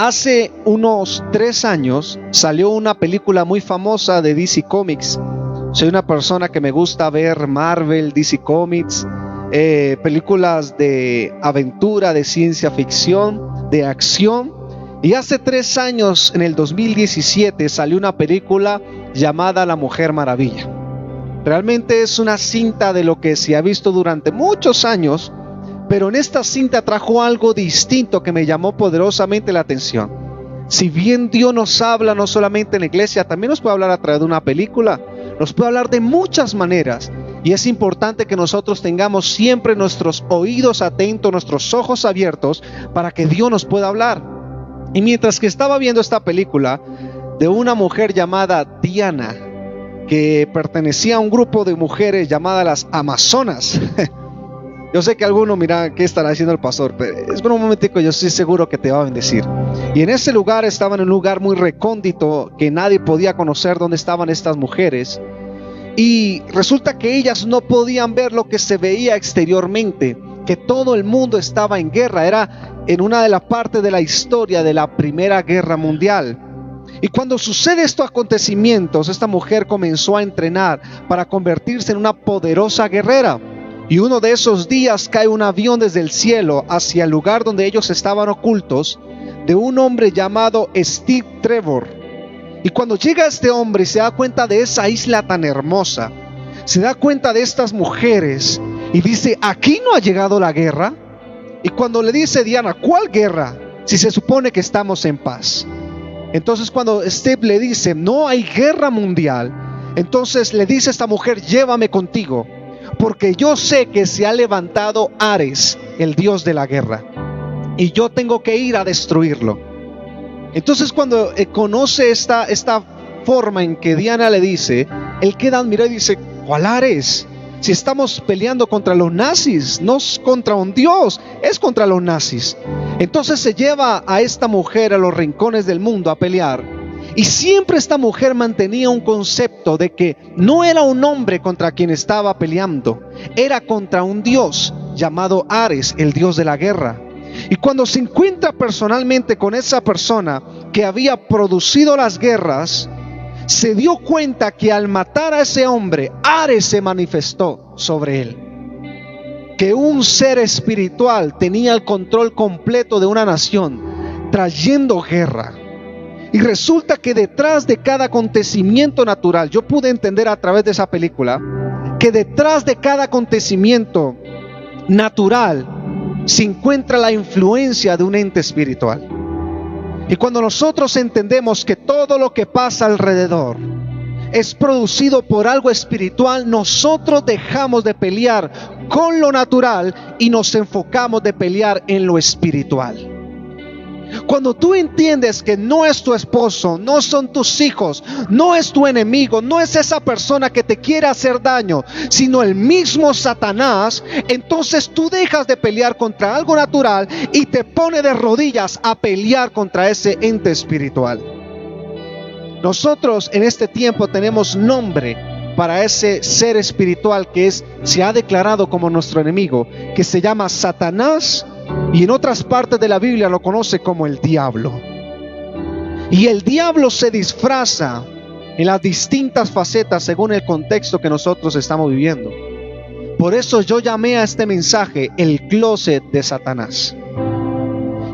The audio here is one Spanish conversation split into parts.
Hace unos 3 años salió una película muy famosa de DC Comics. Soy una persona que me gusta ver Marvel, DC Comics, películas de aventura, de ciencia ficción, de acción. Y hace 3 años, en el 2017, salió una película llamada La Mujer Maravilla. Realmente es una cinta de lo que se ha visto durante muchos años, pero en esta cinta trajo algo distinto que me llamó poderosamente la atención. Si bien Dios nos habla no solamente en la iglesia, también nos puede hablar a través de una película, nos puede hablar de muchas maneras, y es importante que nosotros tengamos siempre nuestros oídos atentos, nuestros ojos abiertos, para que Dios nos pueda hablar. Y mientras que estaba viendo esta película de una mujer llamada Diana, que pertenecía a un grupo de mujeres llamadas las Amazonas. Yo sé que algunos miran qué estará haciendo el pastor, pero es por un momentico, yo estoy seguro que te va a bendecir. Y en ese lugar estaban en un lugar muy recóndito que nadie podía conocer dónde estaban estas mujeres. Y resulta que ellas no podían ver lo que se veía exteriormente, que todo el mundo estaba en guerra. Era en una de las partes de la historia de la Primera Guerra Mundial. Y cuando sucede estos acontecimientos, esta mujer comenzó a entrenar para convertirse en una poderosa guerrera. Y uno de esos días cae un avión desde el cielo hacia el lugar donde ellos estaban ocultos, de un hombre llamado Steve Trevor. Y cuando llega este hombre y se da cuenta de esa isla tan hermosa, se da cuenta de estas mujeres y dice: ¿aquí no ha llegado la guerra? Y cuando le dice Diana: ¿cuál guerra? Si se supone que estamos en paz. Entonces cuando Steve le dice: no hay guerra mundial, entonces le dice a esta mujer: llévame contigo, porque yo sé que se ha levantado Ares, el dios de la guerra, y yo tengo que ir a destruirlo. Entonces cuando conoce esta forma en que Diana le dice, él queda admirado y dice: ¿cuál Ares? Si estamos peleando contra los nazis, no es contra un dios, es contra los nazis. Entonces se lleva a esta mujer a los rincones del mundo a pelear. Y siempre esta mujer mantenía un concepto de que no era un hombre contra quien estaba peleando, era contra un dios llamado Ares, el dios de la guerra. Y cuando se encuentra personalmente con esa persona que había producido las guerras, se dio cuenta que al matar a ese hombre, Ares se manifestó sobre él. Que un ser espiritual tenía el control completo de una nación, trayendo guerra. Y resulta que detrás de cada acontecimiento natural, yo pude entender a través de esa película, que detrás de cada acontecimiento natural se encuentra la influencia de un ente espiritual. Y cuando nosotros entendemos que todo lo que pasa alrededor es producido por algo espiritual, nosotros dejamos de pelear con lo natural y nos enfocamos de pelear en lo espiritual. Cuando tú entiendes que no es tu esposo, no son tus hijos, no es tu enemigo, no es esa persona que te quiere hacer daño, sino el mismo Satanás, entonces tú dejas de pelear contra algo natural y te pones de rodillas a pelear contra ese ente espiritual. Nosotros en este tiempo tenemos nombre para ese ser espiritual que se ha declarado como nuestro enemigo, que se llama Satanás. Y en otras partes de la Biblia lo conoce como el diablo. Y el diablo se disfraza en las distintas facetas según el contexto que nosotros estamos viviendo. Por eso yo llamé a este mensaje el closet de Satanás.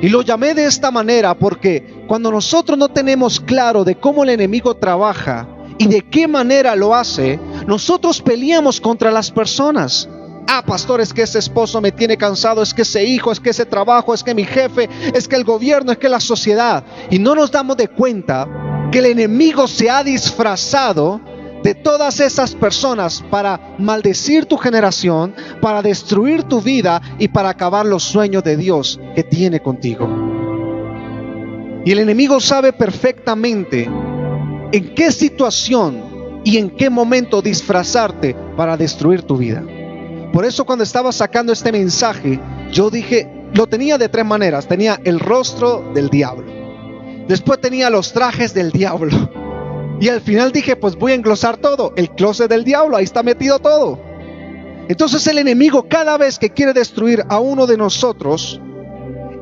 Y lo llamé de esta manera porque cuando nosotros no tenemos claro de cómo el enemigo trabaja y de qué manera lo hace, nosotros peleamos contra las personas. Ah, pastor, es que ese esposo me tiene cansado, es que ese hijo, es que ese trabajo, es que mi jefe, es que el gobierno, es que la sociedad. Y no nos damos de cuenta que el enemigo se ha disfrazado de todas esas personas para maldecir tu generación, para destruir tu vida y para acabar los sueños de Dios que tiene contigo. Y el enemigo sabe perfectamente en qué situación y en qué momento disfrazarte para destruir tu vida. Por eso cuando estaba sacando este mensaje, yo dije, lo tenía de 3 maneras. Tenía el rostro del diablo, después tenía los trajes del diablo, y al final dije, pues voy a englosar todo, el closet del diablo, ahí está metido todo. Entonces el enemigo, cada vez que quiere destruir a uno de nosotros,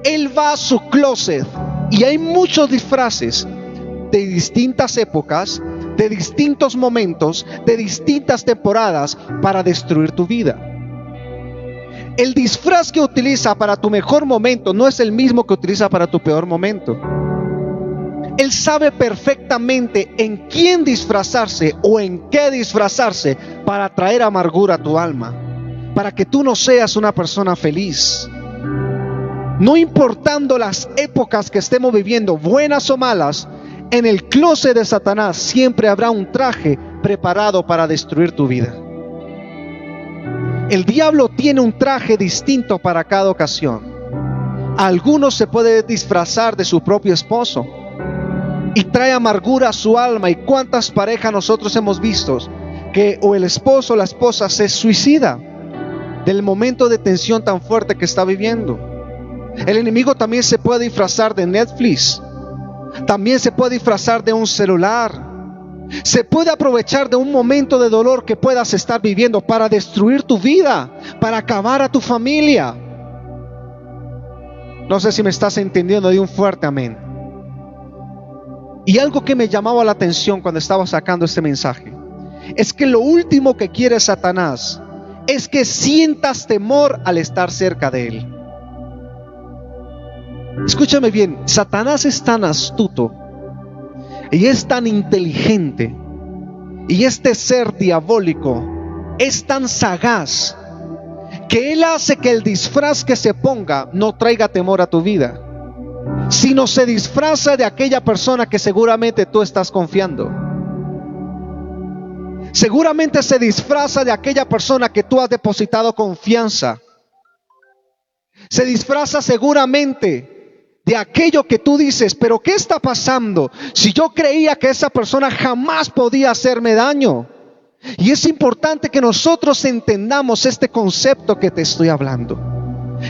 él va a su closet Y hay muchos disfraces de distintas épocas, de distintos momentos, de distintas temporadas para destruir tu vida. El disfraz que utiliza para tu mejor momento no es el mismo que utiliza para tu peor momento. Él sabe perfectamente en quién disfrazarse o en qué disfrazarse para traer amargura a tu alma, para que tú no seas una persona feliz. No importando las épocas que estemos viviendo, buenas o malas, en el closet de Satanás siempre habrá un traje preparado para destruir tu vida. El diablo tiene un traje distinto para cada ocasión. Algunos se puede disfrazar de su propio esposo y trae amargura a su alma. ¿Y cuántas parejas nosotros hemos visto que o el esposo o la esposa se suicida del momento de tensión tan fuerte que está viviendo? El enemigo también se puede disfrazar de Netflix, también se puede disfrazar de un celular, se puede aprovechar de un momento de dolor que puedas estar viviendo para destruir tu vida, para acabar a tu familia. No sé si me estás entendiendo. De un fuerte amén. Y algo que me llamaba la atención cuando estaba sacando este mensaje es que lo último que quiere Satanás es que sientas temor al estar cerca de él. Escúchame bien, Satanás es tan astuto y es tan inteligente, y este ser diabólico es tan sagaz, que él hace que el disfraz que se ponga no traiga temor a tu vida, sino se disfraza de aquella persona que seguramente tú estás confiando. Seguramente se disfraza de aquella persona que tú has depositado confianza. Se disfraza seguramente de aquello que tú dices, pero ¿qué está pasando? Si yo creía que esa persona jamás podía hacerme daño. Y es importante que nosotros entendamos este concepto que te estoy hablando.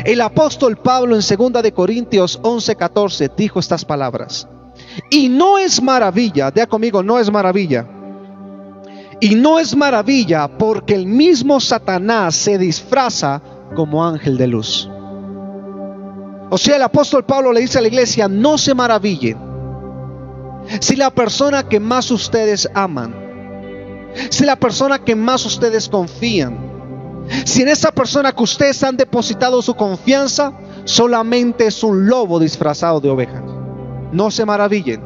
El apóstol Pablo en 2 de Corintios 11:14 dijo estas palabras: y no es maravilla, diga conmigo, no es maravilla. Y no es maravilla porque el mismo Satanás se disfraza como ángel de luz. O sea, el apóstol Pablo le dice a la iglesia: no se maravillen si la persona que más ustedes aman, si la persona que más ustedes confían, si en esa persona que ustedes han depositado su confianza solamente es un lobo disfrazado de oveja. No se maravillen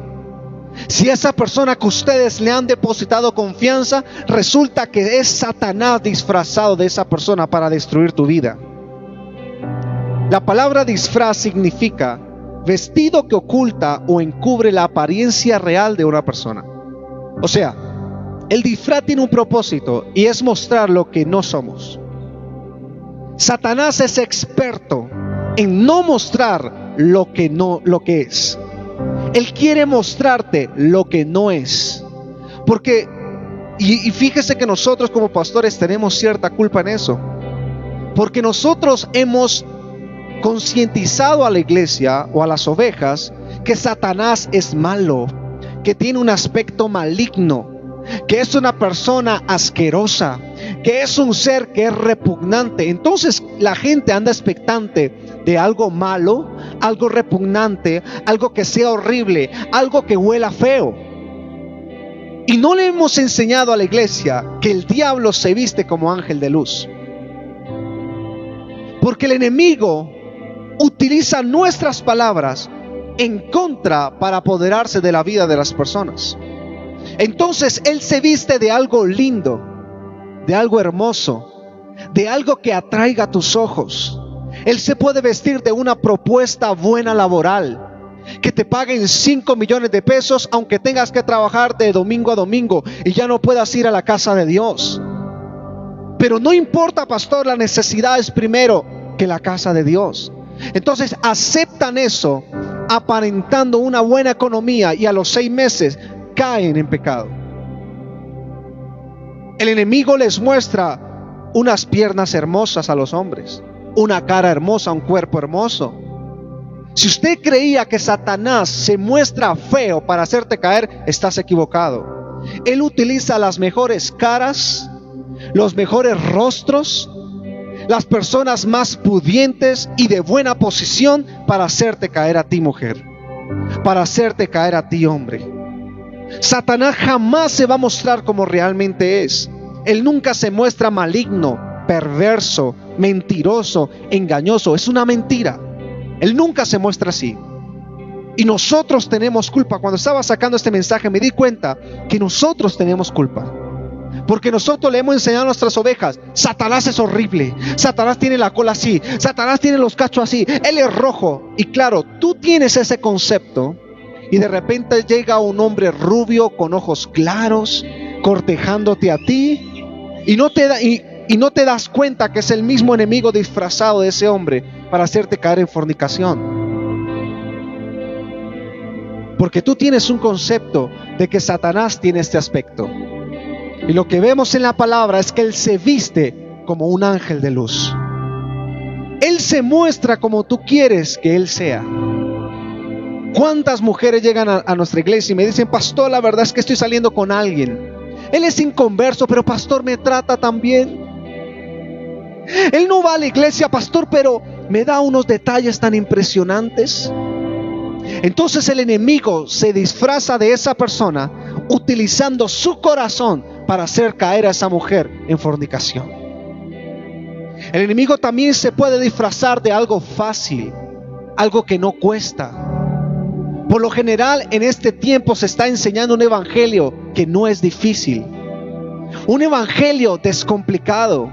si esa persona que ustedes le han depositado confianza resulta que es Satanás disfrazado de esa persona para destruir tu vida. La palabra disfraz significa vestido que oculta o encubre la apariencia real de una persona. O sea, el disfraz tiene un propósito y es mostrar lo que no somos. Satanás es experto en no mostrar lo que es. Él quiere mostrarte lo que no es. Porque, y fíjese que nosotros como pastores tenemos cierta culpa en eso. Porque nosotros hemos concientizado a la iglesia o a las ovejas que Satanás es malo, que tiene un aspecto maligno, que es una persona asquerosa, que es un ser que es repugnante. Entonces la gente anda expectante de algo malo, algo repugnante, algo que sea horrible, algo que huela feo. Y no le hemos enseñado a la iglesia que el diablo se viste como ángel de luz, porque el enemigo utiliza nuestras palabras en contra para apoderarse de la vida de las personas. Entonces él se viste de algo lindo, de algo hermoso, de algo que atraiga tus ojos. Él se puede vestir de una propuesta buena laboral, que te paguen 5 millones de pesos aunque tengas que trabajar de domingo a domingo y ya no puedas ir a la casa de Dios. Pero no importa, pastor, la necesidad es primero que la casa de Dios. Entonces aceptan eso aparentando una buena economía y a los 6 meses caen en pecado. El enemigo les muestra unas piernas hermosas a los hombres, una cara hermosa, un cuerpo hermoso. Si usted creía que Satanás se muestra feo para hacerte caer, estás equivocado. Él utiliza las mejores caras, los mejores rostros, las personas más pudientes y de buena posición para hacerte caer a ti, mujer. para hacerte caer a ti, hombre. Satanás jamás se va a mostrar como realmente es. Él nunca se muestra maligno, perverso, mentiroso, engañoso. Es una mentira. Él nunca se muestra así. Y nosotros tenemos culpa. Cuando estaba sacando este mensaje me di cuenta que nosotros tenemos culpa. Porque nosotros le hemos enseñado a nuestras ovejas: Satanás es horrible, Satanás tiene la cola así, Satanás tiene los cachos así, él es rojo. Y claro, tú tienes ese concepto, y de repente llega un hombre rubio con ojos claros cortejándote a ti, y no te das cuenta que es el mismo enemigo disfrazado de ese hombre para hacerte caer en fornicación. Porque tú tienes un concepto de que Satanás tiene este aspecto. Y lo que vemos en la palabra es que él se viste como un ángel de luz. Él se muestra como tú quieres que él sea. ¿Cuántas mujeres llegan a nuestra iglesia y me dicen: pastor, la verdad es que estoy saliendo con alguien, él es inconverso, pero pastor, me trata tan bien? Él no va a la iglesia, pastor, pero me da unos detalles tan impresionantes. Entonces el enemigo se disfraza de esa persona, utilizando su corazón para hacer caer a esa mujer en fornicación. El enemigo también se puede disfrazar de algo fácil, algo que no cuesta. Por lo general, en este tiempo se está enseñando un evangelio que no es difícil, un evangelio descomplicado,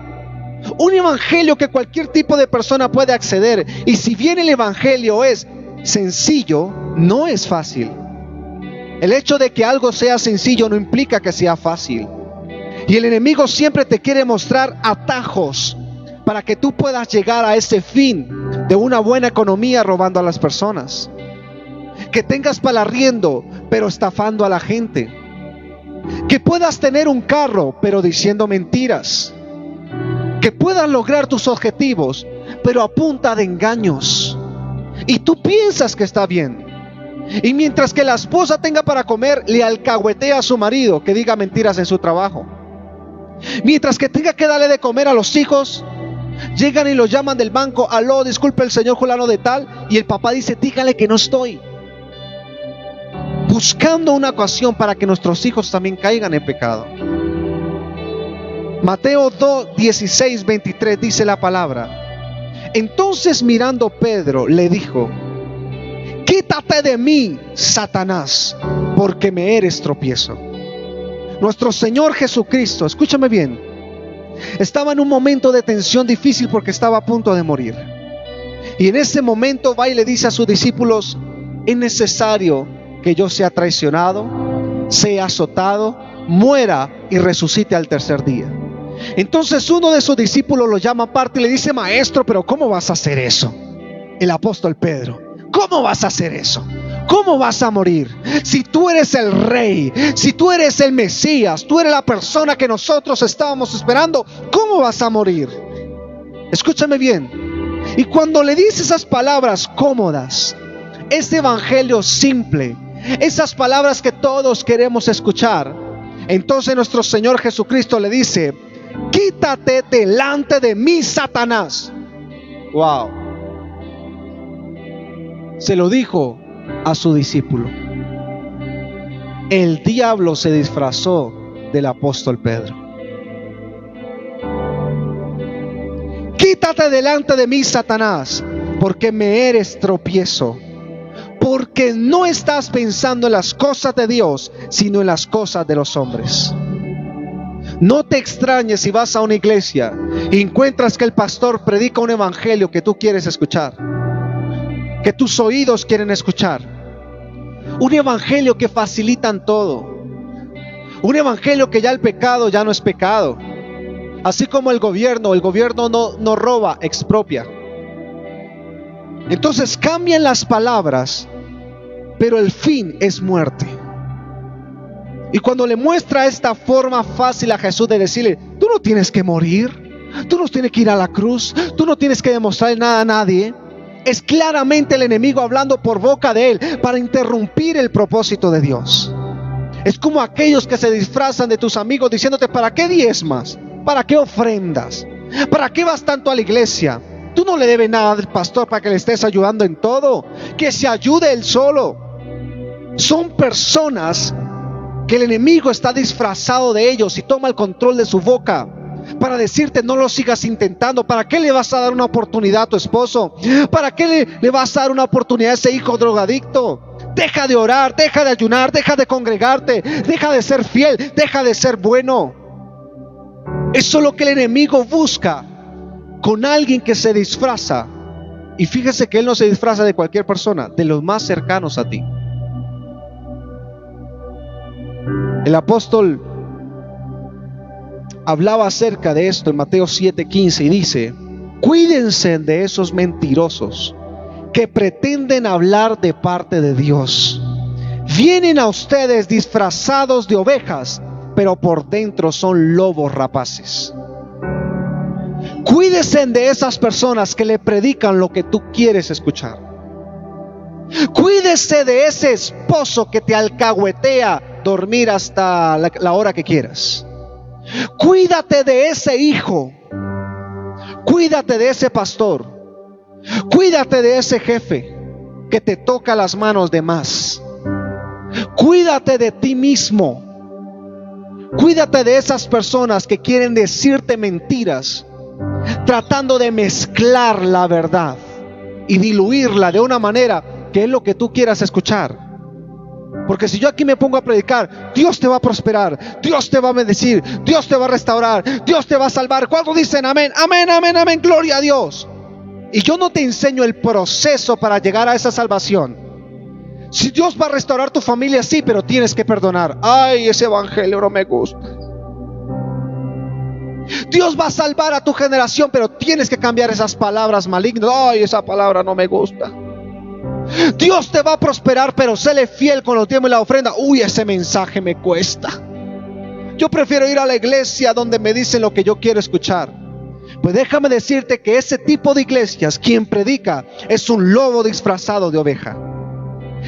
un evangelio que cualquier tipo de persona puede acceder. Y si bien el evangelio es sencillo, no es fácil. El hecho de que algo sea sencillo no implica que sea fácil. Y el enemigo siempre te quiere mostrar atajos para que tú puedas llegar a ese fin de una buena economía robando a las personas. Que tengas para el arriendo, pero estafando a la gente. Que puedas tener un carro, pero diciendo mentiras. Que puedas lograr tus objetivos, pero a punta de engaños. Y tú piensas que está bien. Y mientras que la esposa tenga para comer, le alcahuetea a su marido que diga mentiras en su trabajo. Mientras que tenga que darle de comer a los hijos, llegan y lo llaman del banco: aló, disculpe, el señor fulano de tal. Y el papá dice: dígale que no estoy. Buscando una ocasión para que nuestros hijos también caigan en pecado. Mateo 2, 16, 23 dice la palabra: entonces mirando Pedro le dijo: quítate de mí, Satanás, porque me eres tropiezo. Nuestro Señor Jesucristo, escúchame bien, estaba en un momento de tensión difícil porque estaba a punto de morir. Y en ese momento va y le dice a sus discípulos: es necesario que yo sea traicionado, sea azotado, muera y resucite al tercer día. Entonces uno de sus discípulos lo llama aparte y le dice: maestro, pero ¿cómo vas a hacer eso? El apóstol Pedro: ¿cómo vas a hacer eso? ¿Cómo vas a morir? Si tú eres el rey, si tú eres el Mesías, tú eres la persona que nosotros estábamos esperando, ¿cómo vas a morir? Escúchame bien. Y cuando le dice esas palabras cómodas, ese evangelio simple, esas palabras que todos queremos escuchar, entonces nuestro Señor Jesucristo le dice: quítate delante de mí, Satanás. Wow. Se lo dijo a su discípulo. El diablo se disfrazó del apóstol Pedro. Quítate delante de mí, Satanás, porque me eres tropiezo, porque no estás pensando en las cosas de Dios, sino en las cosas de los hombres. No te extrañes si vas a una iglesia y encuentras que el pastor predica un evangelio que tú quieres escuchar, que tus oídos quieren escuchar. Un evangelio que facilitan todo. Un evangelio que ya el pecado ya no es pecado. Así como el gobierno no roba, expropia. Entonces cambian las palabras, pero el fin es muerte. Y cuando le muestra esta forma fácil a Jesús de decirle: tú no tienes que morir, tú no tienes que ir a la cruz, tú no tienes que demostrar nada a nadie, es claramente el enemigo hablando por boca de él para interrumpir el propósito de Dios. Es como aquellos que se disfrazan de tus amigos diciéndote: ¿para qué diezmas? ¿Para qué ofrendas? ¿Para qué vas tanto a la iglesia? Tú no le debes nada al pastor para que le estés ayudando en todo. Que se ayude él solo. Son personas que el enemigo está disfrazado de ellos y toma el control de su boca para decirte: no lo sigas intentando. ¿Para qué le vas a dar una oportunidad a tu esposo? ¿Para qué le vas a dar una oportunidad a ese hijo drogadicto? Deja de orar, deja de ayunar, deja de congregarte, deja de ser fiel, deja de ser bueno. Eso es lo que el enemigo busca con alguien que se disfraza. Y fíjese que él no se disfraza de cualquier persona, de los más cercanos a ti. El apóstol hablaba acerca de esto en Mateo 7:15 y dice: cuídense de esos mentirosos que pretenden hablar de parte de Dios. Vienen a ustedes disfrazados de ovejas, pero por dentro son lobos rapaces. Cuídense de esas personas que le predican lo que tú quieres escuchar. Cuídese de ese esposo que te alcahuetea dormir hasta la hora que quieras. Cuídate de ese hijo. Cuídate de ese pastor. Cuídate de ese jefe que te toca las manos de más. Cuídate de ti mismo. Cuídate de esas personas que quieren decirte mentiras, tratando de mezclar la verdad y diluirla de una manera que es lo que tú quieras escuchar. Porque si yo aquí me pongo a predicar: Dios te va a prosperar, Dios te va a bendecir, Dios te va a restaurar, Dios te va a salvar. ¿Cuántos dicen amén? Amén, amén, amén, gloria a Dios. Y yo no te enseño el proceso para llegar a esa salvación. Si Dios va a restaurar tu familia, sí, pero tienes que perdonar. Ay, ese evangelio no me gusta. Dios va a salvar a tu generación, pero tienes que cambiar esas palabras malignas. Ay, esa palabra no me gusta. Dios te va a prosperar, pero séle fiel con los diezmos y la ofrenda. Uy, ese mensaje me cuesta. Yo prefiero ir a la iglesia donde me dicen lo que yo quiero escuchar. Pues déjame decirte que ese tipo de iglesias, quien predica es un lobo disfrazado de oveja.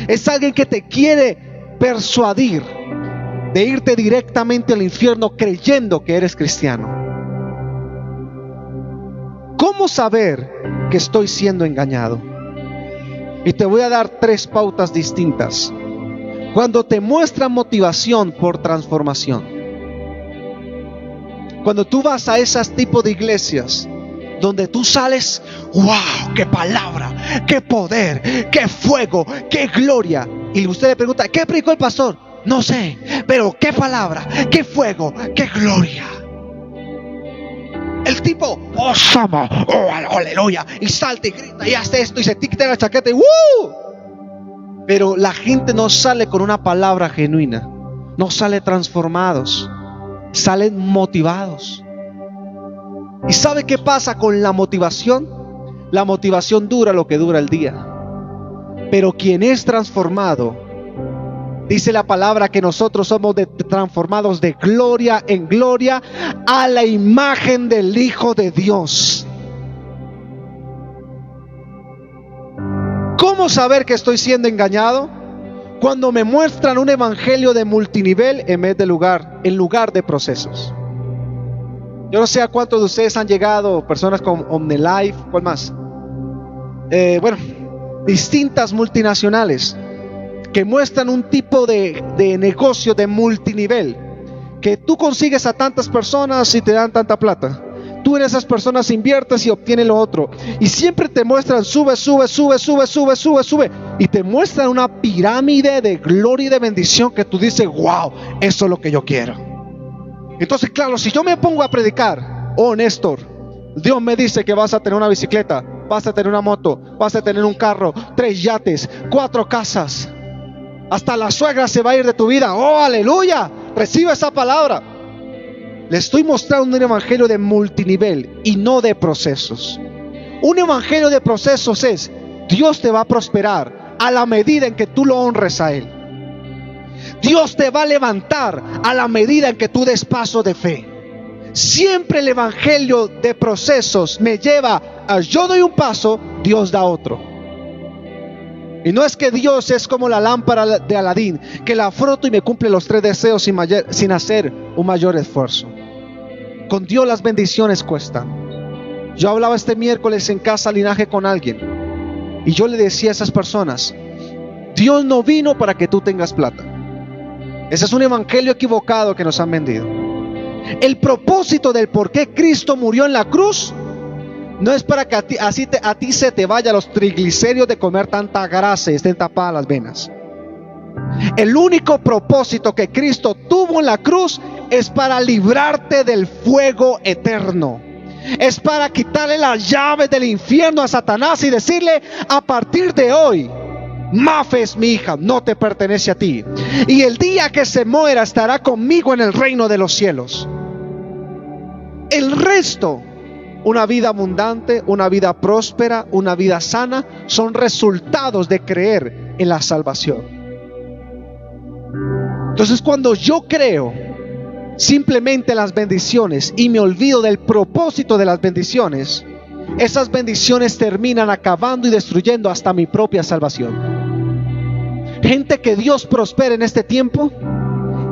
Es alguien que te quiere persuadir de irte directamente al infierno creyendo que eres cristiano. ¿Cómo saber que estoy siendo engañado? Y te voy a dar 3 pautas distintas. Cuando te muestran motivación por transformación. Cuando tú vas a esos tipos de iglesias donde tú sales: wow, qué palabra, qué poder, qué fuego, qué gloria. Y usted le pregunta: ¿qué predicó el pastor? No sé, pero qué palabra, qué fuego, qué gloria. El tipo: oh, sama, oh, aleluya, y salta y grita y hace esto y se quita la chaqueta y Pero la gente no sale con una palabra genuina, no sale transformados, salen motivados. ¿Y sabe qué pasa con la motivación? La motivación dura lo que dura el día, pero quien es transformado, dice la palabra que nosotros somos transformados de gloria en gloria a la imagen del Hijo de Dios. ¿Cómo saber que estoy siendo engañado? Cuando me muestran un evangelio de multinivel en lugar de procesos. Yo no sé a cuántos de ustedes han llegado, personas con OmniLife, ¿cuál más? Distintas multinacionales que muestran un tipo de negocio de multinivel, que tú consigues a tantas personas y te dan tanta plata. Tú en esas personas inviertes y obtienes lo otro. Y siempre te muestran sube. Y te muestran una pirámide de gloria y de bendición que tú dices: wow, eso es lo que yo quiero. Entonces, claro, si yo me pongo a predicar: oh, Néstor, Dios me dice que vas a tener una bicicleta, vas a tener una moto, vas a tener un carro, 3 yates, 4 casas. Hasta la suegra se va a ir de tu vida. Oh, aleluya, recibe esa palabra. Le estoy mostrando un evangelio de multinivel y no de procesos. Un evangelio de procesos es: Dios te va a prosperar a la medida en que tú lo honres a Él. Dios te va a levantar a la medida en que tú des paso de fe. Siempre el evangelio de procesos me lleva a: yo doy un paso, Dios da otro. Y no es que Dios es como la lámpara de Aladín, que la froto y me cumple los 3 deseos sin hacer un mayor esfuerzo. Con Dios las bendiciones cuestan. Yo hablaba este miércoles en Casa Linaje con alguien y yo le decía a esas personas: Dios no vino para que tú tengas plata. Ese es un evangelio equivocado que nos han vendido. El propósito del por qué Cristo murió en la cruz no es para que a ti se te vaya los triglicéridos de comer tanta grasa y estén tapadas las venas. El único propósito que Cristo tuvo en la cruz es para librarte del fuego eterno. Es para quitarle las llaves del infierno a Satanás y decirle: a partir de hoy, Mafe es mi hija, no te pertenece a ti. Y el día que se muera estará conmigo en el reino de los cielos. El resto, una vida abundante, una vida próspera, una vida sana, son resultados de creer en la salvación. Entonces, cuando yo creo simplemente las bendiciones y me olvido del propósito de las bendiciones, esas bendiciones terminan acabando y destruyendo hasta mi propia salvación. Gente que Dios prospera en este tiempo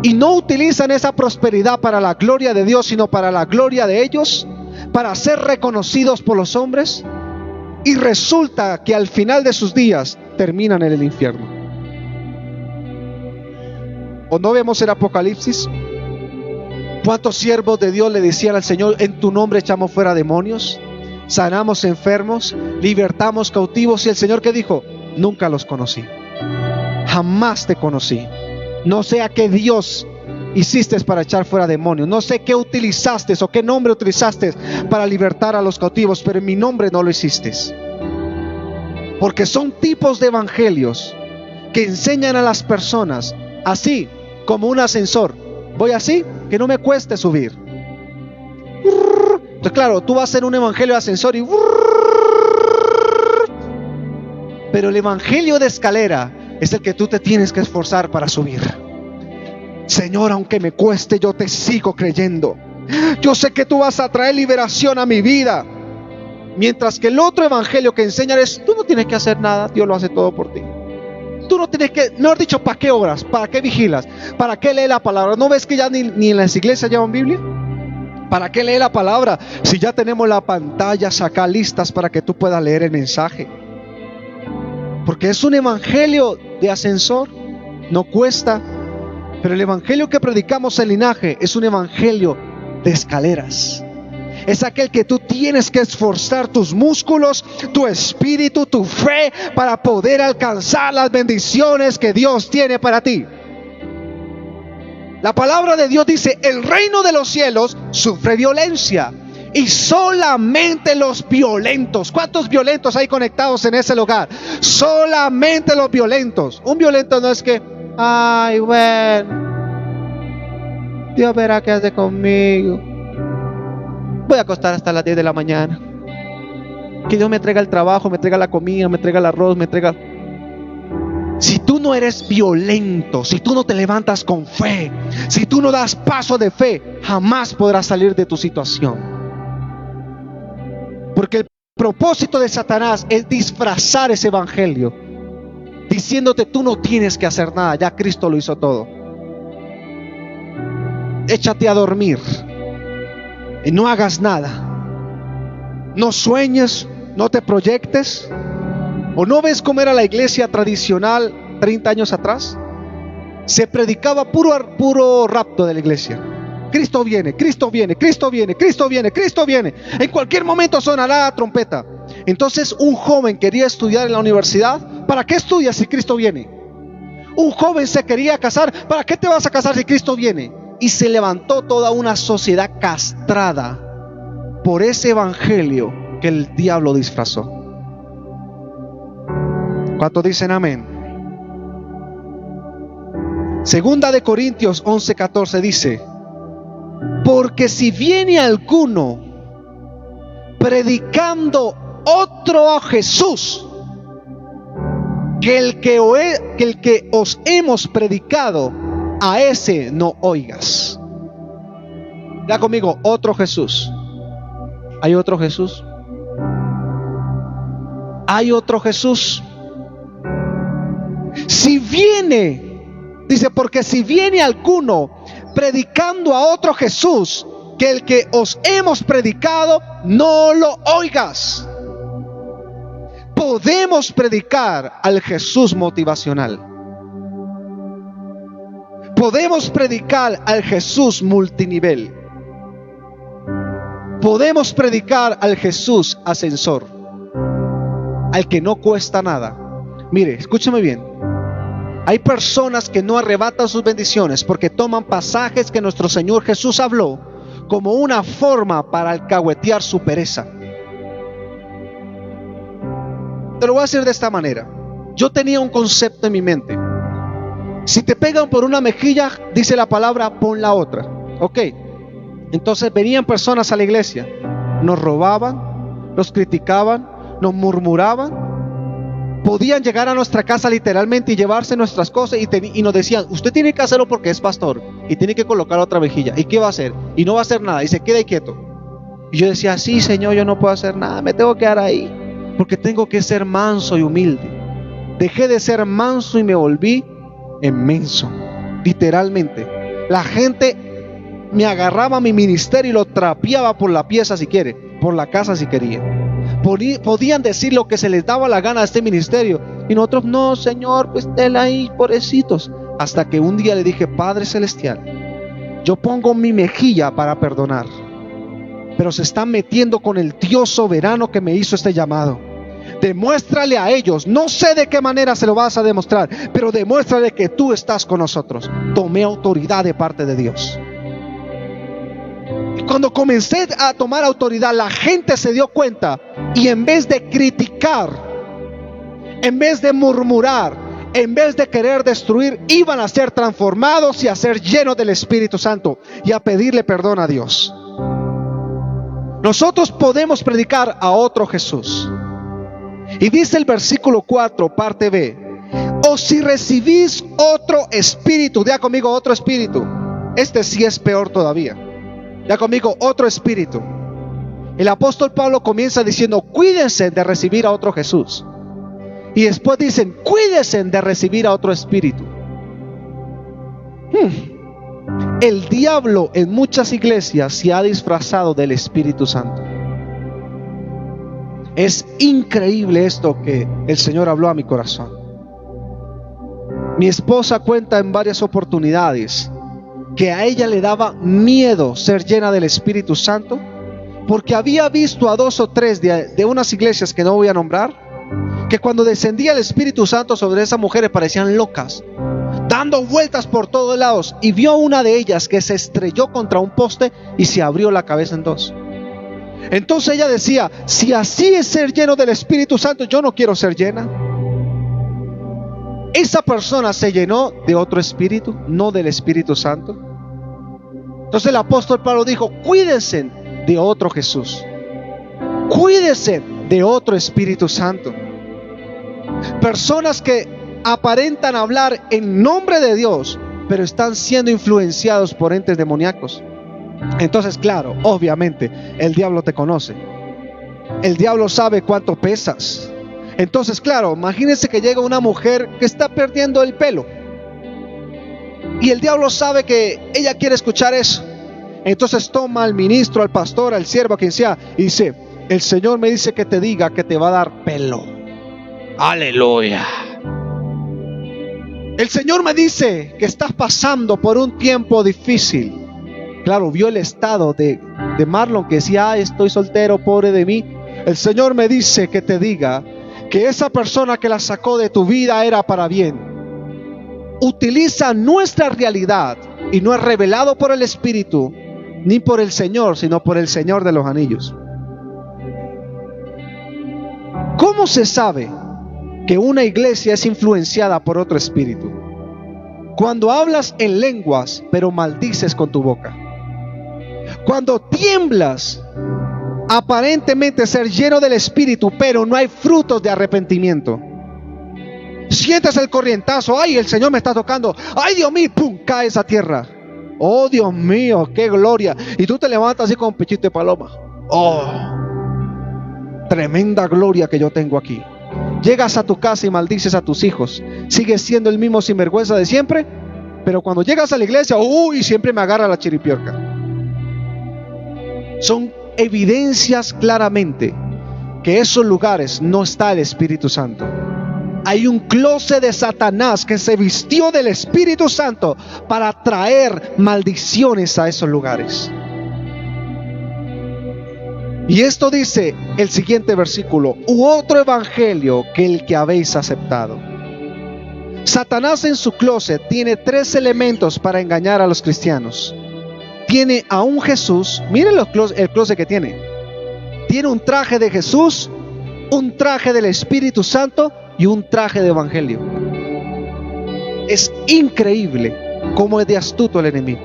y no utilizan esa prosperidad para la gloria de Dios, sino para la gloria de ellos, para ser reconocidos por los hombres, y resulta que al final de sus días terminan en el infierno. ¿O no vemos en Apocalipsis cuántos siervos de Dios le decían al Señor: en tu nombre echamos fuera demonios, sanamos enfermos, libertamos cautivos? Y el Señor, ¿qué dijo? Nunca los conocí, jamás te conocí. No sé a qué Dios hiciste para echar fuera demonios, no sé qué utilizaste o qué nombre utilizaste para libertar a los cautivos, pero en mi nombre no lo hiciste. Porque son tipos de evangelios que enseñan a las personas así como un ascensor: voy así, que no me cueste subir. Entonces, claro, tú vas a hacer un evangelio de ascensor y... Pero el evangelio de escalera es el que tú te tienes que esforzar para subir. Señor, aunque me cueste, yo te sigo creyendo. Yo sé que tú vas a traer liberación a mi vida. Mientras que el otro evangelio que enseñan es: tú no tienes que hacer nada, Dios lo hace todo por ti. Tú no tienes que, mejor dicho, ¿para qué obras? ¿Para qué vigilas? ¿Para qué lees la palabra? ¿No ves que ya ni en las iglesias llevan Biblia? ¿Para qué lees la palabra si ya tenemos las pantallas acá listas para que tú puedas leer el mensaje? Porque es un evangelio de ascensor, no cuesta. Pero el evangelio que predicamos en Linaje es un evangelio de escaleras. Es aquel que tú tienes que esforzar tus músculos, tu espíritu, tu fe, para poder alcanzar las bendiciones que Dios tiene para ti. La palabra de Dios dice: el reino de los cielos sufre violencia, y solamente los violentos. ¿Cuántos violentos hay conectados en ese lugar? Solamente los violentos. Un violento no es que: ay, bueno, Dios verá qué hace conmigo, voy a acostar hasta las 10 de la mañana, que Dios me traiga el trabajo, me traiga la comida, me traiga el arroz, me traiga... Si tú no eres violento, si tú no te levantas con fe, si tú no das paso de fe, jamás podrás salir de tu situación. Porque el propósito de Satanás es disfrazar ese evangelio, diciéndote: tú no tienes que hacer nada, ya Cristo lo hizo todo. Échate a dormir y no hagas nada. No sueñes, no te proyectes. ¿O no ves cómo era la iglesia tradicional 30 años atrás? Se predicaba puro rapto de la iglesia. Cristo viene, Cristo viene, Cristo viene, Cristo viene, Cristo viene. En cualquier momento sonará la trompeta. Entonces un joven quería estudiar en la universidad. ¿Para qué estudias si Cristo viene? Un joven se quería casar. ¿Para qué te vas a casar si Cristo viene? Y se levantó toda una sociedad castrada por ese evangelio que el diablo disfrazó. ¿Cuántos dicen amén? Segunda de Corintios 11:14 dice: porque si viene alguno predicando otro Jesús que el que os hemos predicado, a ese no oigas. Ya conmigo: otro Jesús. ¿Hay otro Jesús? ¿Hay otro Jesús? Si viene, dice, porque si viene alguno predicando a otro Jesús que el que os hemos predicado, no lo oigas. podemos predicar al Jesús motivacional. Podemos predicar al Jesús multinivel. Podemos predicar al Jesús ascensor, al que no cuesta nada. Mire, escúcheme bien. Hay personas que no arrebatan sus bendiciones porque toman pasajes que nuestro Señor Jesús habló como una forma para alcahuetear su pereza. Te lo voy a decir de esta manera. Yo tenía un concepto en mi mente. Si te pegan por una mejilla, dice la palabra, pon la otra. Ok. Entonces venían personas a la iglesia, nos robaban, nos criticaban, nos murmuraban. Podían llegar a nuestra casa literalmente y llevarse nuestras cosas y nos decían, usted tiene que hacerlo porque es pastor y tiene que colocar otra mejilla. ¿Y qué va a hacer? Y no va a hacer nada y se queda ahí quieto. Y yo decía, sí, Señor, yo no puedo hacer nada, me tengo que quedar ahí porque tengo que ser manso y humilde. Dejé de ser manso y me volví inmenso, literalmente. La gente me agarraba a mi ministerio y lo trapeaba por la pieza si quiere, por la casa si quería. Podían decir lo que se les daba la gana a este ministerio y nosotros, no, Señor, pues tenla ahí, pobrecitos. Hasta que un día le dije, Padre Celestial, yo pongo mi mejilla para perdonar, pero se están metiendo con el Dios soberano que me hizo este llamado. Demuéstrale a ellos, no sé de qué manera se lo vas a demostrar, pero demuéstrale que tú estás con nosotros. Tomé autoridad de parte de Dios. Y cuando comencé a tomar autoridad, la gente se dio cuenta y en vez de criticar, en vez de murmurar, en vez de querer destruir, iban a ser transformados y a ser llenos del Espíritu Santo y a pedirle perdón a Dios. Nosotros podemos predicar a otro Jesús. Y dice el versículo 4, parte B, o si recibís otro espíritu, diga conmigo otro espíritu, este sí es peor todavía, diga conmigo otro espíritu. El apóstol Pablo comienza diciendo, cuídense de recibir a otro Jesús. Y después dicen, cuídense de recibir a otro espíritu. El diablo en muchas iglesias se ha disfrazado del Espíritu Santo. Es increíble esto que el Señor habló a mi corazón. Mi esposa cuenta en varias oportunidades que a ella le daba miedo ser llena del Espíritu Santo porque había visto a 2 o 3 de unas iglesias que no voy a nombrar, que cuando descendía el Espíritu Santo sobre esas mujeres parecían locas, dando vueltas por todos lados, y vio una de ellas que se estrelló contra un poste y se abrió la cabeza en dos. Entonces ella decía, si así es ser lleno del Espíritu Santo, yo no quiero ser llena. Esa persona se llenó de otro espíritu, no del Espíritu Santo. Entonces el apóstol Pablo dijo, cuídense de otro Jesús, cuídense de otro Espíritu Santo. Personas que aparentan hablar en nombre de Dios, pero están siendo influenciados por entes demoníacos. Entonces, claro, obviamente, el diablo te conoce. El diablo sabe cuánto pesas. Entonces, claro, imagínense que llega una mujer que está perdiendo el pelo. Y el diablo sabe que ella quiere escuchar eso. Entonces toma al ministro, al pastor, al siervo, a quien sea, y dice, el Señor me dice que te diga que te va a dar pelo. Aleluya. El Señor me dice que estás pasando por un tiempo difícil. Claro, vio el estado de Marlon que decía, estoy soltero, pobre de mí. El Señor me dice que te diga que esa persona que la sacó de tu vida era para bien. Utiliza nuestra realidad y no es revelado por el Espíritu ni por el Señor, sino por el Señor de los anillos. ¿Cómo se sabe que una iglesia es influenciada por otro espíritu? Cuando hablas en lenguas, pero maldices con tu boca. Cuando tiemblas, aparentemente ser lleno del Espíritu, pero no hay frutos de arrepentimiento. Sientes el corrientazo, ay, el Señor me está tocando, ay, Dios mío, pum, cae esa tierra. Oh, Dios mío, qué gloria. Y tú te levantas así con pechito de paloma. Oh, tremenda gloria que yo tengo aquí. Llegas a tu casa y maldices a tus hijos. Sigues siendo el mismo sinvergüenza de siempre, pero cuando llegas a la iglesia, uy, siempre me agarra la chiripiorca. Son evidencias claramente porque esos lugares no está el Espíritu Santo. Hay un closet de Satanás que se vistió del Espíritu Santo para traer maldiciones a esos lugares. Y esto dice el siguiente versículo: u otro evangelio que el que habéis aceptado. Satanás en su closet tiene 3 elementos para engañar a los cristianos. Tiene a un Jesús, miren el closet que tiene. Tiene un traje de Jesús, un traje del Espíritu Santo y un traje de evangelio. Es increíble cómo es de astuto el enemigo.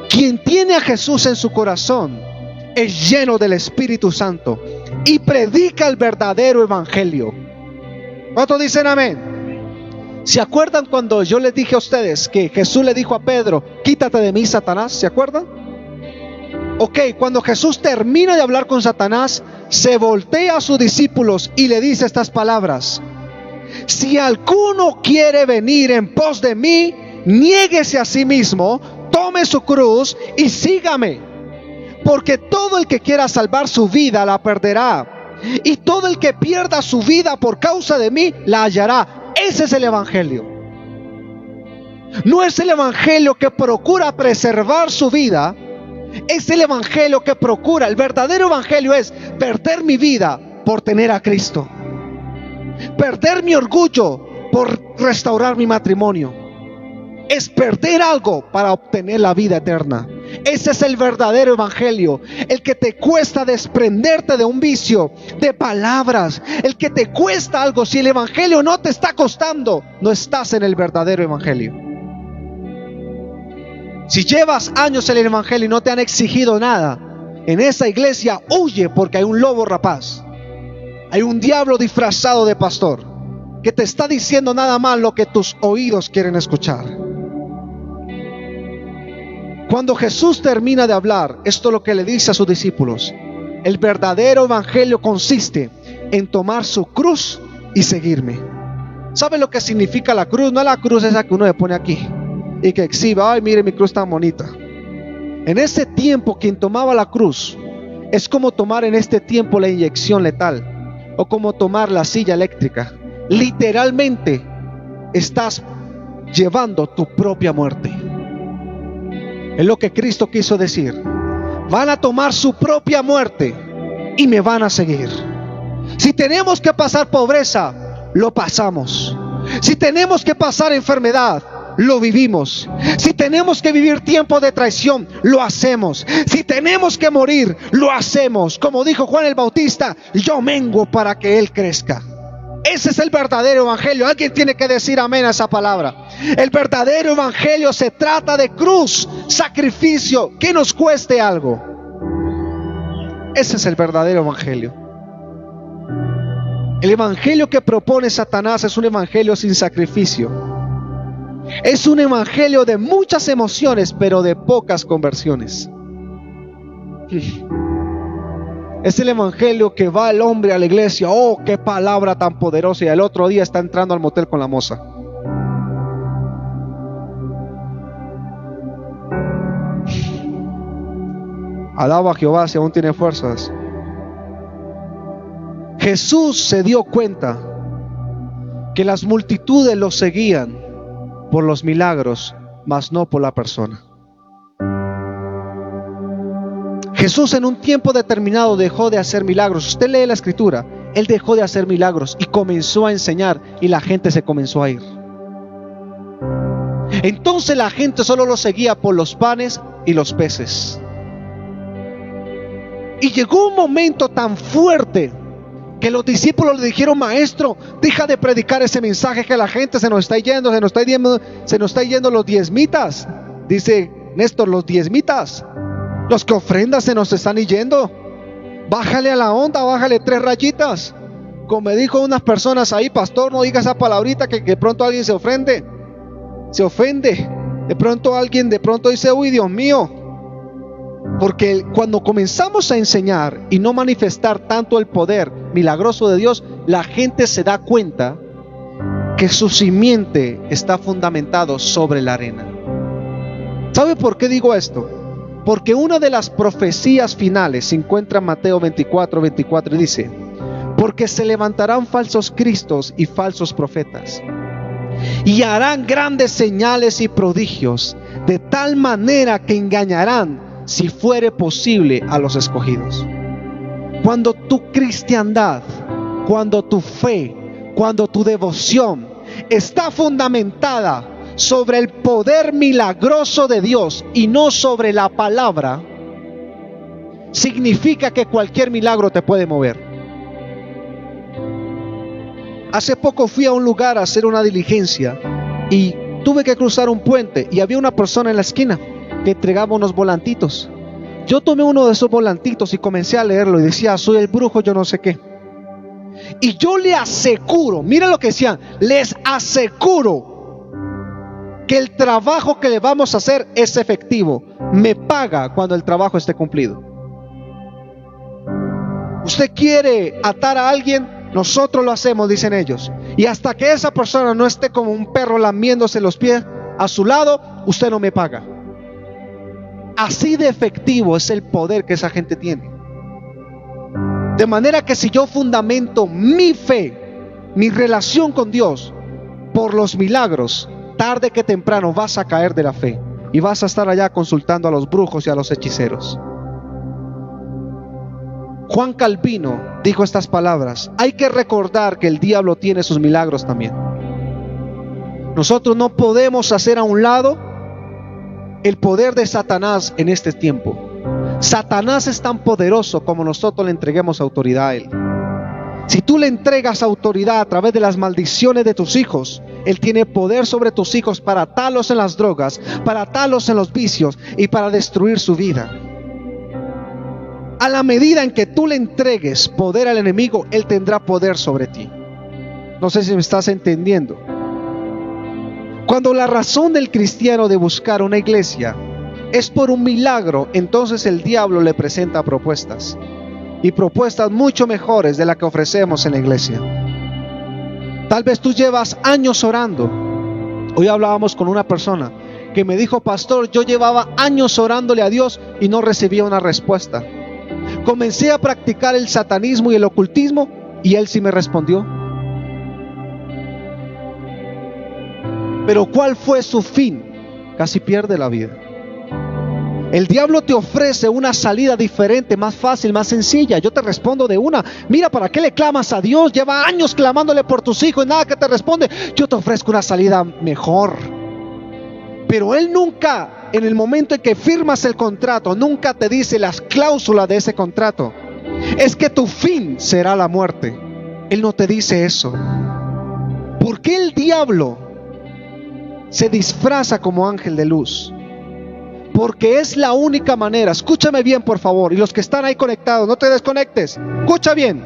Quien tiene a Jesús en su corazón es lleno del Espíritu Santo y predica el verdadero evangelio. ¿Cuántos dicen amén? ¿Se acuerdan cuando yo les dije a ustedes que Jesús le dijo a Pedro: quítate de mí, Satanás? ¿Se acuerdan? Ok, cuando Jesús termina de hablar con Satanás, se voltea a sus discípulos y le dice estas palabras: si alguno quiere venir en pos de mí, niéguese a sí mismo, tome su cruz y sígame. Porque todo el que quiera salvar su vida la perderá, y todo el que pierda su vida por causa de mí la hallará. Ese es el evangelio. No es el evangelio que procura preservar su vida, es el evangelio que procura. El verdadero evangelio es perder mi vida por tener a Cristo, perder mi orgullo por restaurar mi matrimonio, es perder algo para obtener la vida eterna. Ese es el verdadero evangelio, el que te cuesta desprenderte de un vicio, de palabras, el que te cuesta algo. Si el evangelio no te está costando, no estás en el verdadero evangelio. Si llevas años en el evangelio y no te han exigido nada, en esa iglesia huye, porque hay un lobo rapaz, hay un diablo disfrazado de pastor que te está diciendo nada más lo que tus oídos quieren escuchar. Cuando Jesús termina de hablar, esto es lo que le dice a sus discípulos: el verdadero evangelio consiste en tomar su cruz y seguirme. ¿Sabe lo que significa la cruz? No es la cruz esa que uno le pone aquí y que exhibe: ay, mire mi cruz tan bonita. En ese tiempo, quien tomaba la cruz es como tomar en este tiempo la inyección letal, o como tomar la silla eléctrica. Literalmente estás llevando tu propia muerte. Es lo que Cristo quiso decir. Van a tomar su propia muerte y me van a seguir. Si tenemos que pasar pobreza, lo pasamos. Si tenemos que pasar enfermedad, lo vivimos. Si tenemos que vivir tiempo de traición, lo hacemos. Si tenemos que morir, lo hacemos. Como dijo Juan el Bautista: yo menguo para que Él crezca. Ese es el verdadero evangelio. Alguien tiene que decir amén a esa palabra. El verdadero evangelio se trata de cruz, sacrificio, que nos cueste algo. Ese es el verdadero evangelio. El evangelio que propone Satanás es un evangelio sin sacrificio. Es un evangelio de muchas emociones, pero de pocas conversiones. Es el evangelio que va el hombre a la iglesia: oh, qué palabra tan poderosa, y al otro día está entrando al motel con la moza. Alaba a Jehová si aún tiene fuerzas. Jesús se dio cuenta que las multitudes lo seguían por los milagros, mas no por la persona. Jesús en un tiempo determinado dejó de hacer milagros. Usted lee la escritura, Él dejó de hacer milagros y comenzó a enseñar, y la gente se comenzó a ir. Entonces la gente solo lo seguía por los panes y los peces. Y llegó un momento tan fuerte que los discípulos le dijeron: maestro, deja de predicar ese mensaje, que la gente se nos está yendo, se nos está yendo los diezmitas. Dice Néstor: los diezmitas, los que ofrendan, se nos están yendo. Bájale a la onda, bájale 3 rayitas. Como me dijo unas personas ahí: pastor, no diga esa palabrita, que de pronto alguien se ofende. De pronto alguien dice: uy, Dios mío. Porque cuando comenzamos a enseñar y no manifestar tanto el poder milagroso de Dios, la gente se da cuenta que su simiente está fundamentado sobre la arena. ¿Sabe por qué digo esto? Porque una de las profecías finales se encuentra en Mateo 24:24 y dice: porque se levantarán falsos cristos y falsos profetas, y harán grandes señales y prodigios, de tal manera que engañarán, si fuere posible, a los escogidos. Cuando tu cristiandad, cuando tu fe, cuando tu devoción está fundamentada sobre el poder milagroso de Dios y no sobre la palabra, significa que cualquier milagro te puede mover. Hace poco fui a un lugar a hacer una diligencia y tuve que cruzar un puente y había una persona en la esquina que entregaba unos volantitos. Yo tomé uno de esos volantitos y comencé a leerlo y decía: soy el brujo yo no sé qué. Y yo le aseguro, mira lo que decían, les aseguro que el trabajo que le vamos a hacer es efectivo. Me paga cuando el trabajo esté cumplido. Usted quiere atar a alguien, nosotros lo hacemos, dicen ellos. Y hasta que esa persona no esté como un perro lamiéndose los pies a su lado, usted no me paga. Así de efectivo es el poder que esa gente tiene. De manera que si yo fundamento mi fe, mi relación con Dios, por los milagros, tarde que temprano vas a caer de la fe y vas a estar allá consultando a los brujos y a los hechiceros. Juan Calvino dijo estas palabras: hay que recordar que el diablo tiene sus milagros también. Nosotros no podemos hacer a un lado el poder de Satanás en este tiempo. Satanás es tan poderoso como nosotros le entreguemos autoridad a él. Si tú le entregas autoridad a través de las maldiciones de tus hijos, él tiene poder sobre tus hijos para atarlos en las drogas, para atarlos en los vicios y para destruir su vida. A la medida en que tú le entregues poder al enemigo, él tendrá poder sobre ti. No sé si me estás entendiendo. Cuando la razón del cristiano de buscar una iglesia es por un milagro, entonces el diablo le presenta propuestas. Y propuestas mucho mejores de las que ofrecemos en la iglesia. Tal vez tú llevas años orando. Hoy hablábamos con una persona que me dijo: pastor, yo llevaba años orándole a Dios y no recibía una respuesta. Comencé a practicar el satanismo y el ocultismo y él sí me respondió. Pero ¿cuál fue su fin? Casi pierde la vida. El diablo te ofrece una salida diferente, más fácil, más sencilla. Yo te respondo de una: mira, ¿para qué le clamas a Dios? Lleva años clamándole por tus hijos y nada que te responde. Yo te ofrezco una salida mejor. Pero él nunca, en el momento en que firmas el contrato, nunca te dice las cláusulas de ese contrato. Es que tu fin será la muerte. Él no te dice eso. ¿Por qué el diablo se disfraza como ángel de luz? Porque es la única manera. Escúchame bien, por favor, y los que están ahí conectados, no te desconectes. Escucha bien.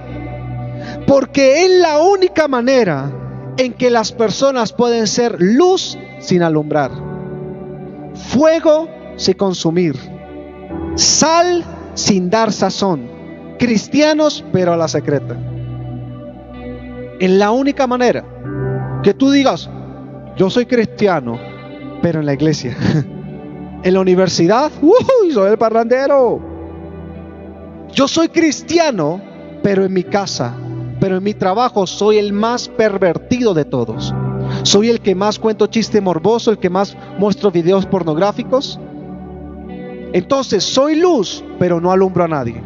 Porque es la única manera en que las personas pueden ser luz sin alumbrar, fuego sin consumir, sal sin dar sazón, cristianos pero a la secreta. Es la única manera que tú digas: yo soy cristiano, pero en la iglesia. En la universidad, soy el parrandero. Yo soy cristiano, pero en mi casa, pero en mi trabajo soy el más pervertido de todos. Soy el que más cuento chiste morboso, el que más muestro videos pornográficos. Entonces soy luz, pero no alumbro a nadie.